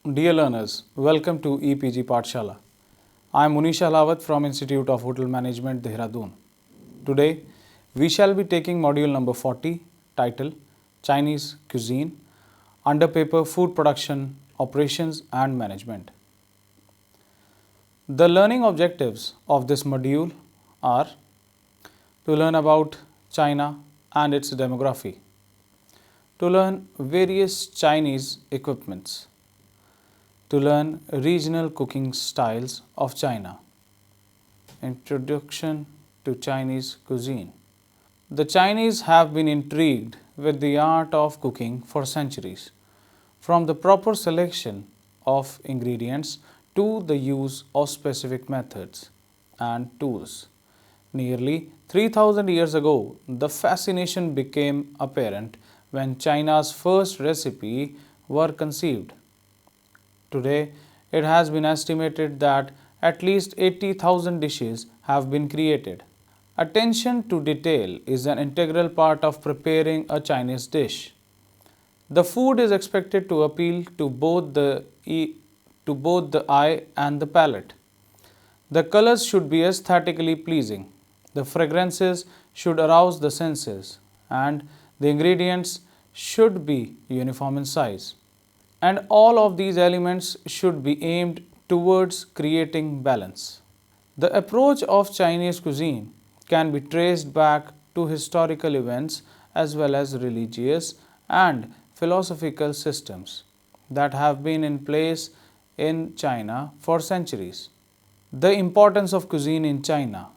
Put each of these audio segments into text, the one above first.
Dear learners, welcome to EPG Pathshala. I am Munish Ahlawat from Institute of Hotel Management, Dehradun. Today, we shall be taking module number 40, title Chinese Cuisine, under paper Food Production, Operations and Management. The learning objectives of this module are to learn about China and its demography, to learn various Chinese equipments, to learn regional cooking styles of China. Introduction to Chinese cuisine. The Chinese have been intrigued with the art of cooking for centuries, from the proper selection of ingredients to the use of specific methods and tools. Nearly 3000 years ago, the fascination became apparent when China's first recipe were conceived. Today, it has been estimated that at least 80,000 dishes have been created. Attention to detail is an integral part of preparing a Chinese dish. The food is expected to appeal to both the eye and the palate. The colors should be aesthetically pleasing. The fragrances should arouse the senses, and the ingredients should be uniform in size. And all of these elements should be aimed towards creating balance. The approach of Chinese cuisine can be traced back to historical events as well as religious and philosophical systems that have been in place in China for centuries. The importance of cuisine in China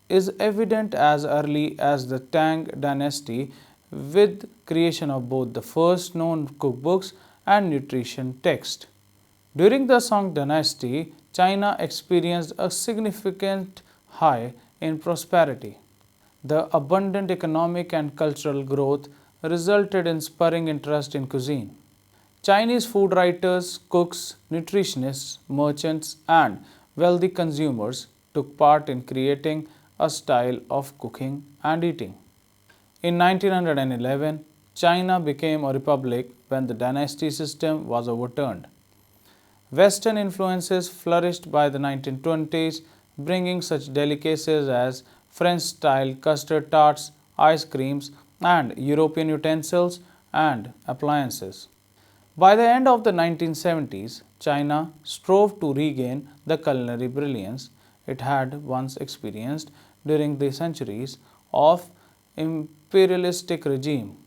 is evident as early as the Tang dynasty, with creation of both the first known cookbooks and nutrition text. During the Song dynasty, China experienced a significant high in prosperity. The abundant economic and cultural growth resulted in spurring interest in cuisine. Chinese food writers, cooks, nutritionists, merchants, and wealthy consumers took part in creating a style of cooking and eating. In 1911, China became a republic when the dynasty system was overturned. Western influences flourished by the 1920s, bringing such delicacies as French-style custard tarts, ice creams, and European utensils and appliances. By the end of the 1970s, China strove to regain the culinary brilliance it had once experienced during the centuries of imperialistic regime.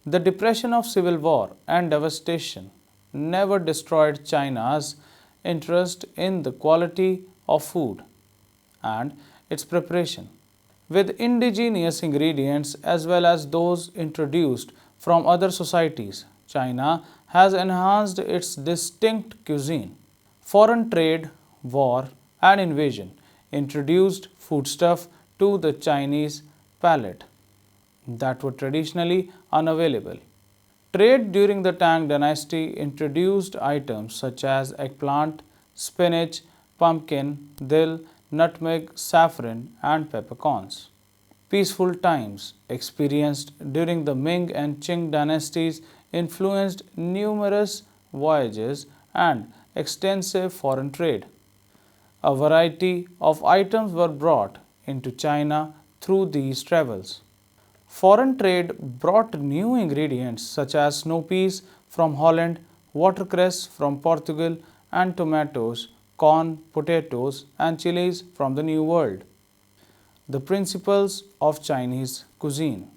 The depression of civil war and devastation never destroyed China's interest in the quality of food and its preparation. With indigenous ingredients as well as those introduced from other societies, China has enhanced its distinct cuisine. Foreign trade, war, and invasion introduced foodstuff to the Chinese palate that were traditionally unavailable. Trade during the Tang dynasty introduced items such as eggplant, spinach, pumpkin, dill, nutmeg, saffron, and peppercorns. Peaceful times experienced during the Ming and Qing dynasties influenced numerous voyages and extensive foreign trade. A variety of items were brought into China through these travels. Foreign trade brought new ingredients such as snow peas from Holland, watercress from Portugal, and tomatoes, corn, potatoes, and chilies from the New World. The principles of Chinese cuisine.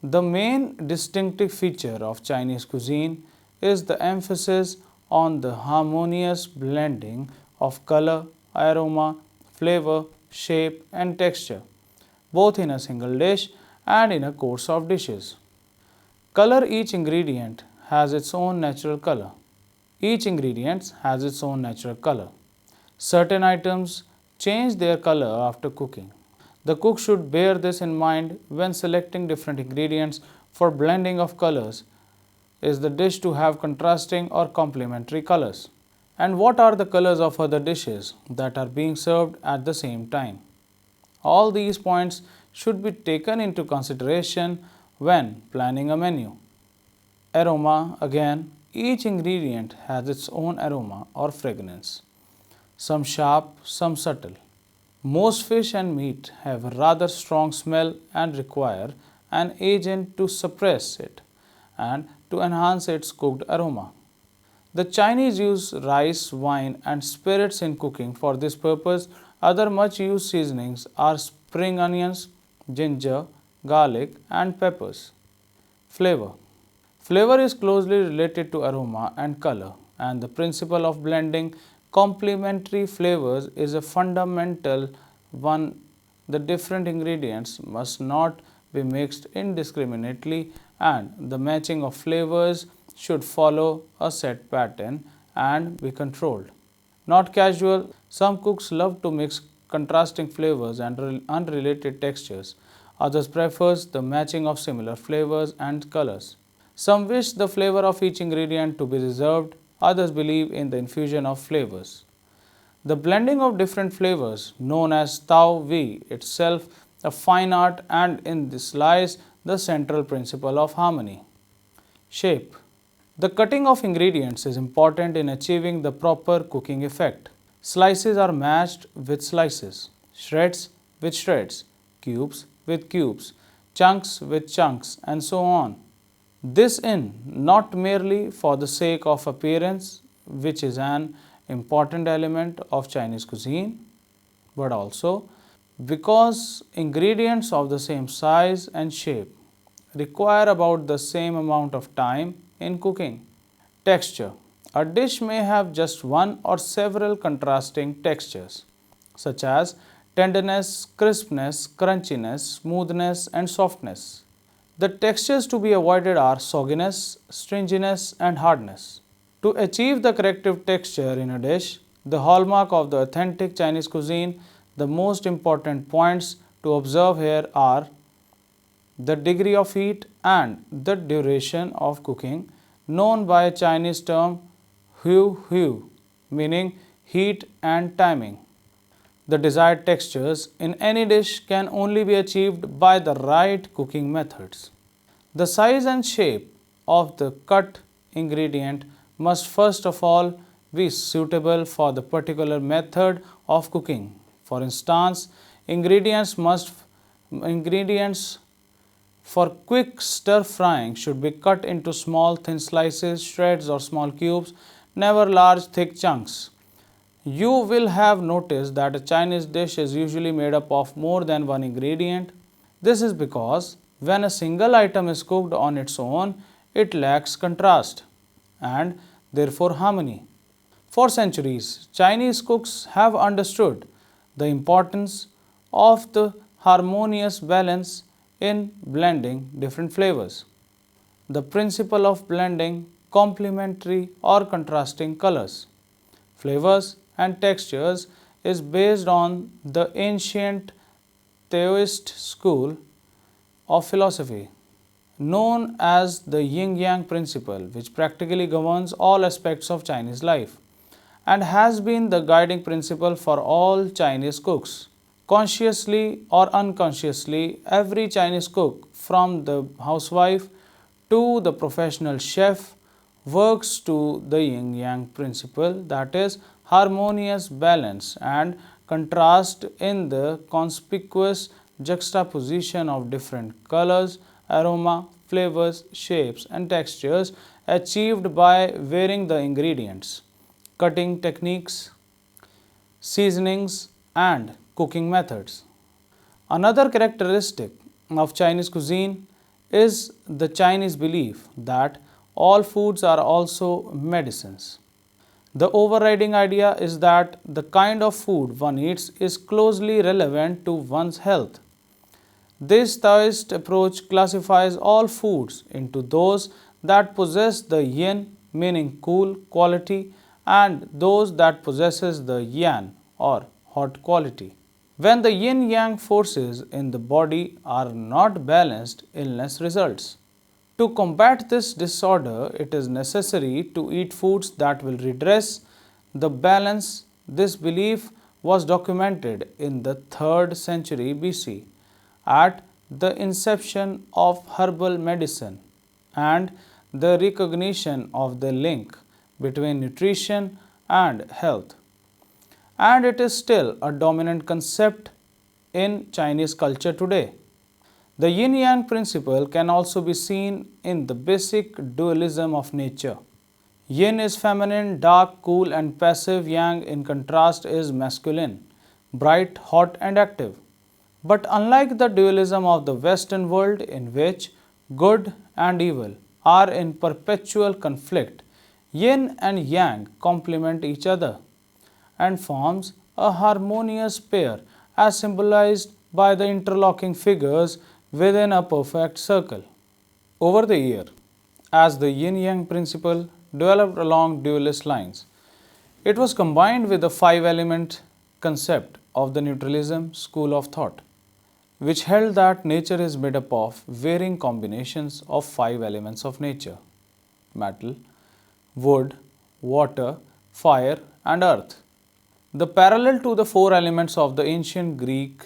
The main distinctive feature of Chinese cuisine is the emphasis on the harmonious blending of color, aroma, flavor, shape, and texture, both in a single dish and in a course of dishes. Color. Each ingredient has its own natural color. Each ingredient has its own natural color. Certain items change their color after cooking. The cook should bear this in mind when selecting different ingredients for blending of colors. Is the dish to have contrasting or complementary colors? And what are the colors of other dishes that are being served at the same time? All these points should be taken into consideration when planning a menu. Aroma. Again, Each ingredient has its own aroma or fragrance, some sharp, some subtle. Most fish and meat have a rather strong smell and require an agent to suppress it and to enhance its cooked aroma. The Chinese use rice, wine, and spirits in cooking for this purpose. Other much used seasonings are spring onions, ginger, garlic, and peppers. Flavor. Flavor is closely related to aroma and color, and the principle of blending complementary flavors is a fundamental one. The different ingredients must not be mixed indiscriminately, and the matching of flavors should follow a set pattern and be controlled. Not casual, some cooks love to mix contrasting flavors and unrelated textures. Others prefers the matching of similar flavors and colors. Some wish the flavor of each ingredient to be reserved, others believe in the infusion of flavors. The blending of different flavors, known as Tao Vi, itself a fine art, and in this lies the central principle of harmony. Shape. The cutting of ingredients is important in achieving the proper cooking effect. Slices are matched with slices, shreds with shreds, cubes with cubes, chunks with chunks, and so on. This in not merely for the sake of appearance, which is an important element of Chinese cuisine, but also because ingredients of the same size and shape require about the same amount of time in cooking. Texture. A dish may have just one or several contrasting textures, such as tenderness, crispness, crunchiness, smoothness, and softness. The textures to be avoided are sogginess, stringiness, and hardness. To achieve the corrective texture in a dish, the hallmark of the authentic Chinese cuisine, the most important points to observe here are the degree of heat and the duration of cooking, known by a Chinese term hu, meaning heat and timing. The desired textures in any dish can only be achieved by the right cooking methods. The size and shape of the cut ingredient must first of all be suitable for the particular method of cooking. For instance, ingredients for quick stir frying should be cut into small thin slices, shreds, or small cubes, never large thick chunks. You will have noticed that a Chinese dish is usually made up of more than one ingredient. This is because when a single item is cooked on its own, it lacks contrast and therefore harmony. For centuries, Chinese cooks have understood the importance of the harmonious balance in blending different flavors. The principle of blending complementary or contrasting colors, flavors, and textures is based on the ancient Taoist school of philosophy, known as the yin-yang principle, which practically governs all aspects of Chinese life and has been the guiding principle for all Chinese cooks. Consciously or unconsciously, every Chinese cook, from the housewife to the professional chef, works to the yin-yang principle, that is, harmonious balance and contrast in the conspicuous juxtaposition of different colors, aroma, flavors, shapes, and textures achieved by varying the ingredients, cutting techniques, seasonings, and cooking methods. Another characteristic of Chinese cuisine is the Chinese belief that all foods are also medicines. The overriding idea is that the kind of food one eats is closely relevant to one's health. This Taoist approach classifies all foods into those that possess the yin, meaning cool quality, and those that possesses the yan, or hot quality. When the yin-yang forces in the body are not balanced, illness results. To combat this disorder, it is necessary to eat foods that will redress the balance. This belief was documented in the 3rd century BC at the inception of herbal medicine, and the recognition of the link between nutrition and health. And it is still a dominant concept in Chinese culture today. The yin yang principle can also be seen in the basic dualism of nature. Yin is feminine, dark, cool, and passive. Yang, in contrast, is masculine, bright, hot, and active. But unlike the dualism of the Western world, in which good and evil are in perpetual conflict, yin and yang complement each other and forms a harmonious pair as symbolized by the interlocking figures within a perfect circle. Over the year, as the yin-yang principle developed along dualist lines, it was combined with the five-element concept of the neutralism school of thought, which held that nature is made up of varying combinations of five elements of nature: metal, wood, water, fire, and earth. The parallel to the four elements of the ancient Greek,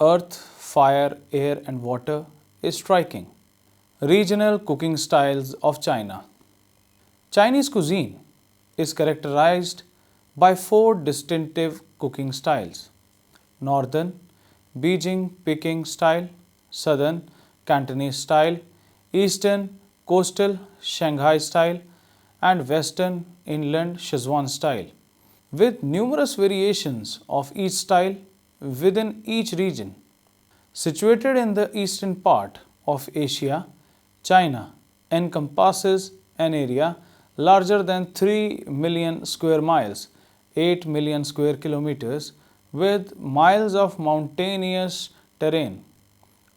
earth, fire, air, and water, is striking. Regional cooking styles of China. Chinese cuisine is characterized by four distinctive cooking styles: Northern, Beijing Peking style; Southern, Cantonese style; Eastern, coastal Shanghai style; and Western, inland Sichuan style, with numerous variations of each style within each region. Situated in the eastern part of Asia, China encompasses an area larger than 3 million square miles, 8 million square kilometers, with miles of mountainous terrain.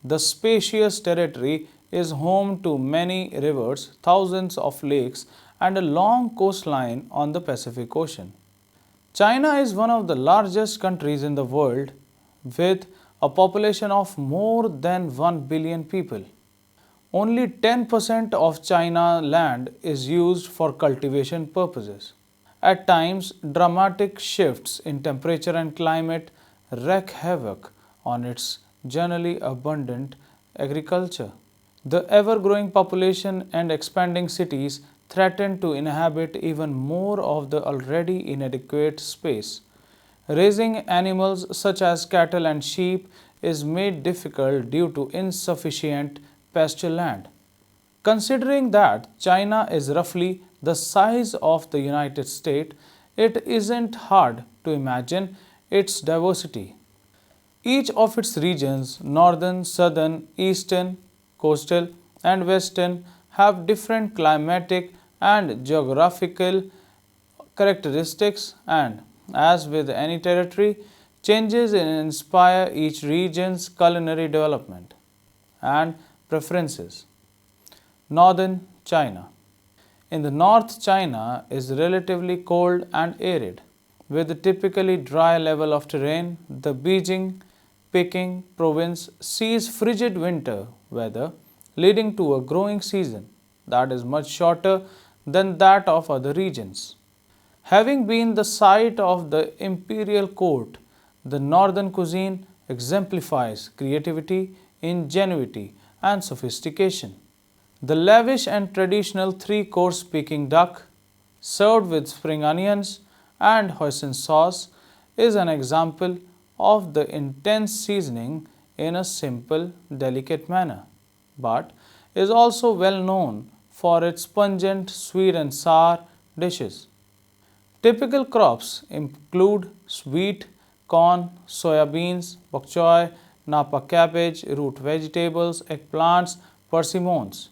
The spacious territory is home to many rivers, thousands of lakes, and a long coastline on the Pacific Ocean. China is one of the largest countries in the world with a population of more than 1 billion people. Only 10% of China land is used for cultivation purposes. At times, dramatic shifts in temperature and climate wreak havoc on its generally abundant agriculture. The ever-growing population and expanding cities threaten to inhabit even more of the already inadequate space. Raising animals such as cattle and sheep is made difficult due to insufficient pasture land. Considering that China is roughly the size of the United States, it isn't hard to imagine its diversity. Each of its regions, northern, southern, eastern, coastal, and western, have different climatic and geographical characteristics, and, as with any territory, changes inspire each region's culinary development and preferences. Northern China. In the north, China is relatively cold and arid, with a typically dry level of terrain. The Beijing Peking province sees frigid winter weather, leading to a growing season that is much shorter than that of other regions. Having been the site of the imperial court, the northern cuisine exemplifies creativity, ingenuity, and sophistication. The lavish and traditional three-course Peking duck, served with spring onions and hoisin sauce, is an example of the intense seasoning in a simple, delicate manner, but is also well known for its pungent, sweet and sour dishes. Typical crops include wheat, corn, soya beans, bok choy, napa cabbage, root vegetables, eggplants, persimmons,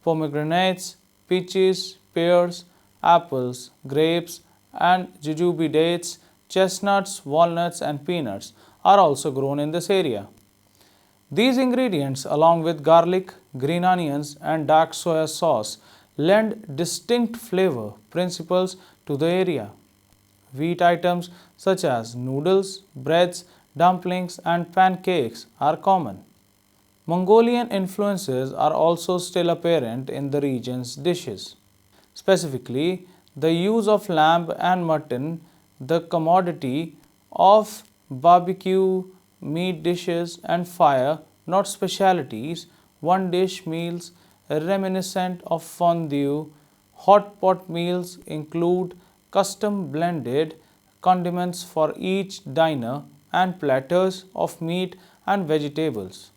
pomegranates, peaches, pears, apples, grapes, and jujube dates, chestnuts, walnuts, and peanuts are also grown in this area. These ingredients, along with garlic, green onions, and dark soya sauce, lend distinct flavor principles to the area. Wheat items such as noodles, breads, dumplings, and pancakes are common. Mongolian influences are also still apparent in the region's dishes. Specifically, the use of lamb and mutton, the commodity of barbecue, meat dishes, and fire, not specialities, one dish meals, reminiscent of fondue. Hot pot meals include custom blended condiments for each diner and platters of meat and vegetables.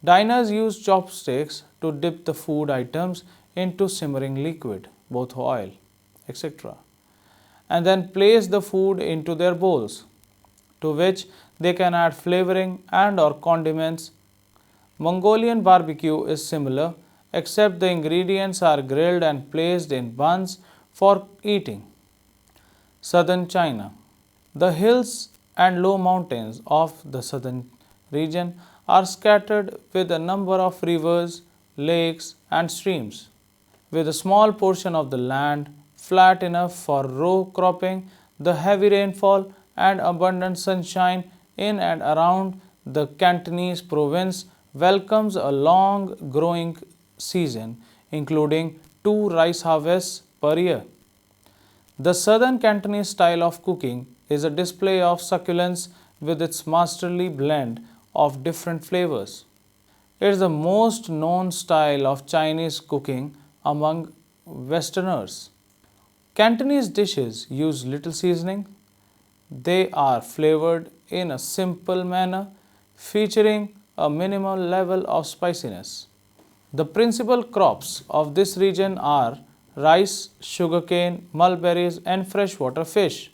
Diners use chopsticks to dip the food items into simmering liquid, both oil, etc., and then place the food into their bowls, to which they can add flavoring and or condiments. Mongolian barbecue is similar, except the ingredients are grilled and placed in buns for eating. Southern China. The hills and low mountains of the southern region are scattered with a number of rivers, lakes, and streams, with a small portion of the land flat enough for row cropping. The heavy rainfall and abundant sunshine in and around the Cantonese province welcomes a long growing season, including 2 rice harvests per year. The southern Cantonese style of cooking is a display of succulence with its masterly blend of different flavors. It is the most known style of Chinese cooking among Westerners. Cantonese dishes use little seasoning. They are flavored in a simple manner, featuring a minimal level of spiciness. The principal crops of this region are rice, sugarcane, mulberries, and freshwater fish.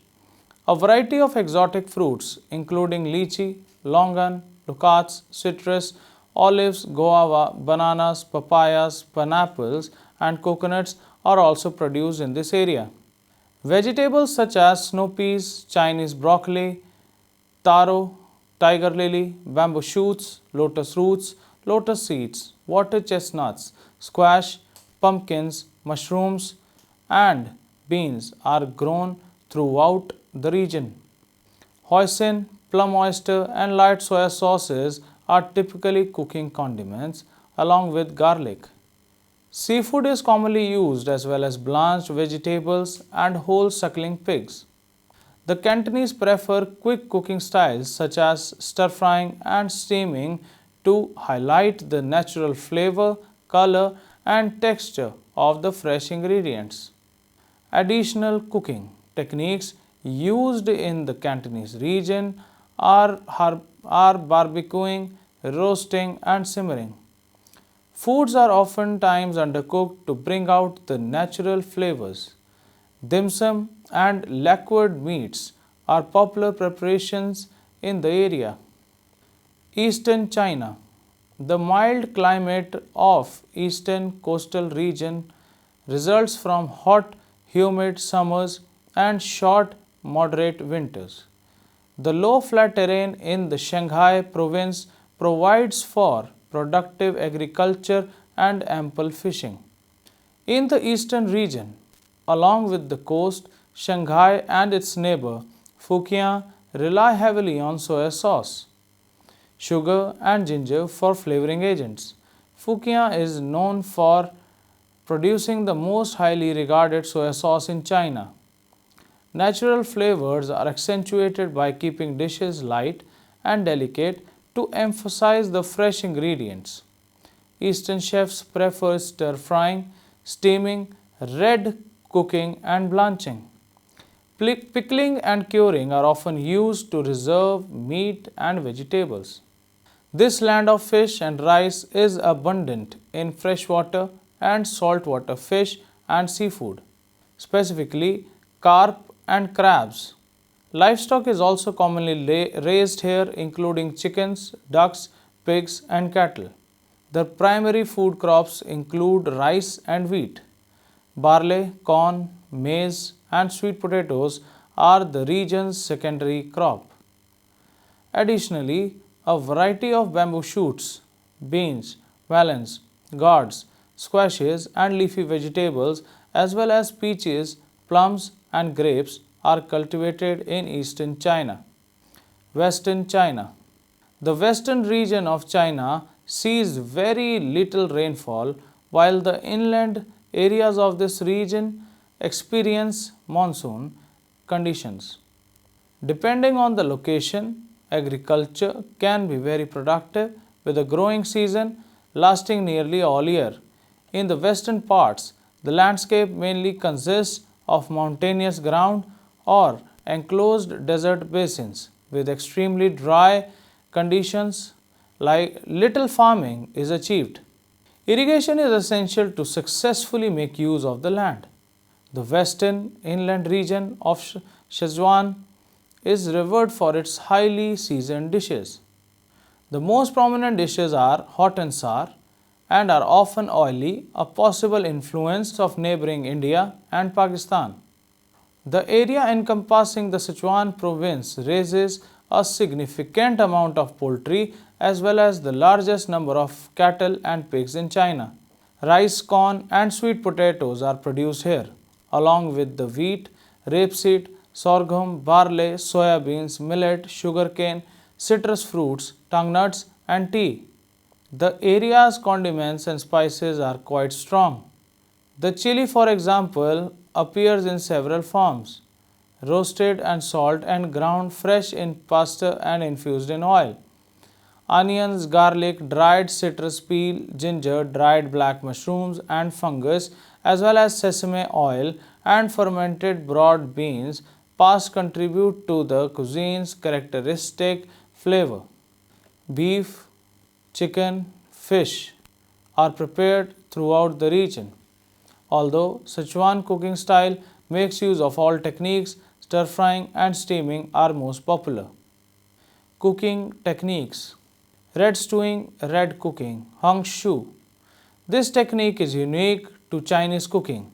A variety of exotic fruits, including lychee, longan, ducats, citrus, olives, guava, bananas, papayas, pineapples, and coconuts, are also produced in this area. Vegetables such as snow peas, Chinese broccoli, taro, tiger lily, bamboo shoots, lotus roots, lotus seeds, water chestnuts, squash, pumpkins, mushrooms, and beans are grown throughout the region. Hoisin, plum oyster, and light soya sauces are typically cooking condiments along with garlic. Seafood is commonly used as well as blanched vegetables and whole suckling pigs. The Cantonese prefer quick cooking styles such as stir frying and steaming to highlight the natural flavor, color, and texture of the fresh ingredients. Additional cooking techniques used in the Cantonese region are barbecuing, roasting, and simmering. Foods are oftentimes undercooked to bring out the natural flavors. Dim sum and lacquered meats are popular preparations in the area. Eastern China. The mild climate of eastern coastal region results from hot, humid summers and short, moderate winters. The low flat terrain in the Shanghai province provides for productive agriculture and ample fishing. In the eastern region, along with the coast, Shanghai and its neighbor Fujian rely heavily on soy sauce, sugar, and ginger for flavoring agents. Fujian is known for producing the most highly regarded soy sauce in China. Natural flavors are accentuated by keeping dishes light and delicate to emphasize the fresh ingredients. Eastern chefs prefer stir frying, steaming, red cooking, and blanching. Pickling and curing are often used to preserve meat and vegetables. This land of fish and rice is abundant in freshwater and saltwater fish and seafood, specifically carp and crabs. Livestock is also commonly raised here, including chickens, ducks, pigs, and cattle. The primary food crops include rice and wheat. Barley, corn, maize, and sweet potatoes are the region's secondary crop. Additionally, a variety of bamboo shoots, beans, melons, gourds, squashes, and leafy vegetables, as well as peaches, plums, and grapes, are cultivated in eastern China. Western China. The western region of China sees very little rainfall, while the inland areas of this region experience monsoon conditions. Depending on the location, agriculture can be very productive with a growing season lasting nearly all year. In the western parts, the landscape mainly consists of mountainous ground or enclosed desert basins with extremely dry conditions. Like little farming is achieved. Irrigation is essential to successfully make use of the land. The western inland region of Sichuan is revered for its highly seasoned dishes. The most prominent dishes are hot and sour and are often oily, a possible influence of neighboring India and Pakistan. The area encompassing the Sichuan province raises a significant amount of poultry as well as the largest number of cattle and pigs in China. Rice, corn, and sweet potatoes are produced here, along with the wheat, rapeseed, sorghum, barley, soya beans, millet, sugarcane, citrus fruits, tongue nuts, and tea. The area's condiments and spices are quite strong. The chili, for example, appears in several forms: roasted and salt and ground fresh in pasta and infused in oil. Onions, garlic, dried citrus peel, ginger, dried black mushrooms and fungus, as well as sesame oil and fermented broad beans paste contribute to the cuisine's characteristic flavor. Beef, chicken, fish are prepared throughout the region. Although Sichuan cooking style makes use of all techniques, stir frying and steaming are most popular. Cooking techniques: red stewing, red cooking, hung shu. This technique is unique to Chinese cooking.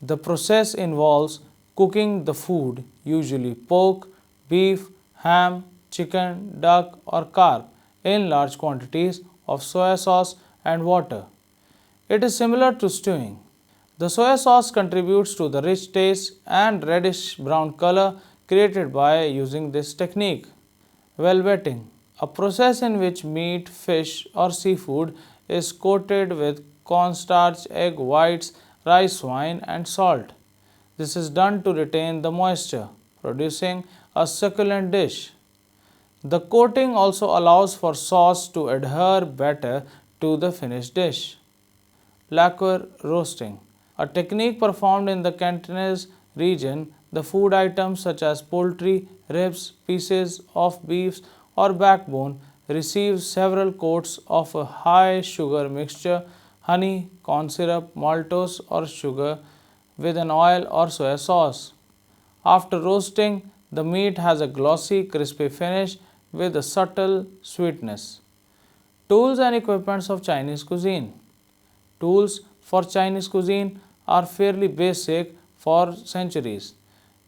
The process involves cooking the food, usually pork, beef, ham, chicken, duck, or carp, in large quantities of soy sauce and water. It is similar to stewing. The soy sauce contributes to the rich taste and reddish brown color created by using this technique. Velveting, a process in which meat, fish, or seafood is coated with cornstarch, egg whites, rice wine, and salt. This is done to retain the moisture, producing a succulent dish. The coating also allows for sauce to adhere better to the finished dish. Lacquer roasting, a technique performed in the Cantonese region. The food items such as poultry, ribs, pieces of beef, or backbone receive several coats of a high sugar mixture, honey, corn syrup, maltose, or sugar with an oil or soy sauce. After roasting, the meat has a glossy, crispy finish with a subtle sweetness. Tools and equipments of Chinese cuisine. Tools for Chinese cuisine are fairly basic for centuries.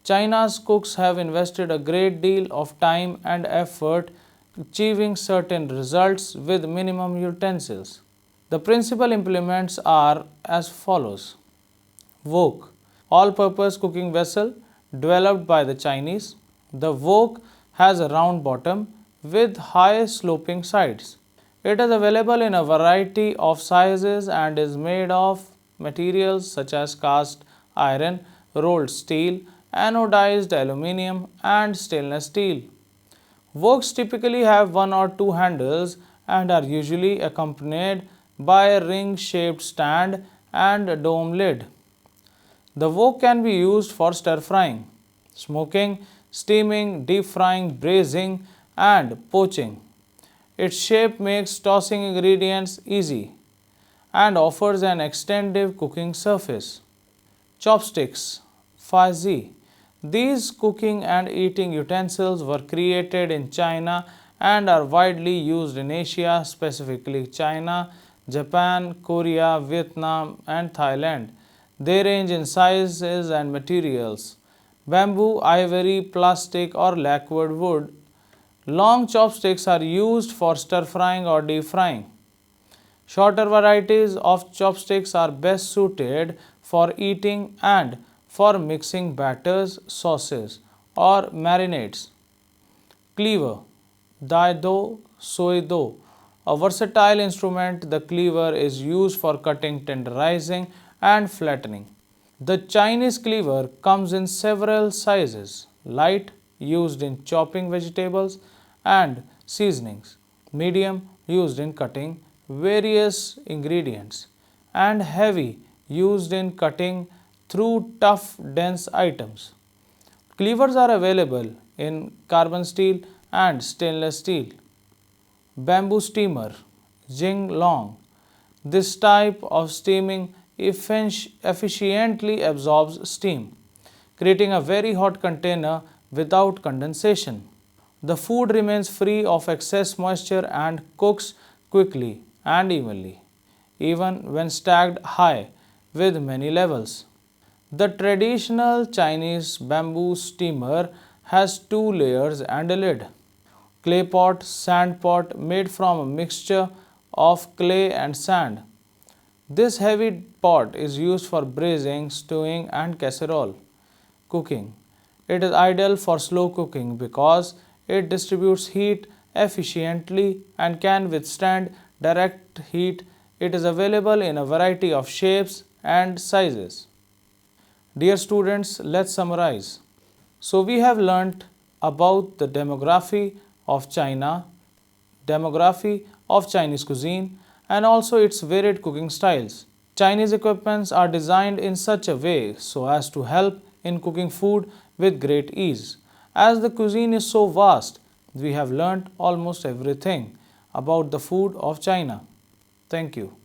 China's cooks have invested a great deal of time and effort achieving certain results with minimum utensils. The principal implements are as follows: wok, all-purpose cooking vessel developed by the Chinese. The wok has a round bottom with high sloping sides. It is available in a variety of sizes and is made of materials such as cast iron, rolled steel, anodized aluminum, and stainless steel. Woks typically have one or two handles and are usually accompanied by a ring-shaped stand and a dome lid. The wok can be used for stir frying, smoking, steaming, deep frying, braising, and poaching. Its shape makes tossing ingredients easy and offers an extensive cooking surface. Chopsticks, Fazi. These cooking and eating utensils were created in China and are widely used in Asia, specifically China, Japan, Korea, Vietnam, and Thailand. They range in sizes and materials: bamboo, ivory, plastic, or lacquered wood. Long chopsticks are used for stir frying or deep frying. Shorter varieties of chopsticks are best suited for eating and for mixing batters, sauces, or marinades. Cleaver, Dai Do, Soi Do. A versatile instrument, the cleaver is used for cutting, tenderizing, and flattening. The Chinese cleaver comes in several sizes: light, used in chopping vegetables and seasonings; medium, used in cutting various ingredients; and heavy, used in cutting through tough, dense items. Cleavers are available in carbon steel and stainless steel. Bamboo steamer, Jing Long. This type of steaming efficiently absorbs steam, creating a very hot container without condensation. The food remains free of excess moisture and cooks quickly and evenly, even when stacked high with many levels. The traditional Chinese bamboo steamer has two layers and a lid. Clay pot, sand pot made from a mixture of clay and sand. This heavy pot is used for braising, stewing and casserole cooking. It is ideal for slow cooking because it distributes heat efficiently and can withstand direct heat. It is available in a variety of shapes and sizes. Dear students, let's summarize. So we have learnt about the demography of Chinese cuisine and also its varied cooking styles. Chinese equipments are designed in such a way so as to help in cooking food with great ease. As the cuisine is so vast, we have learnt almost everything about the food of China. Thank you.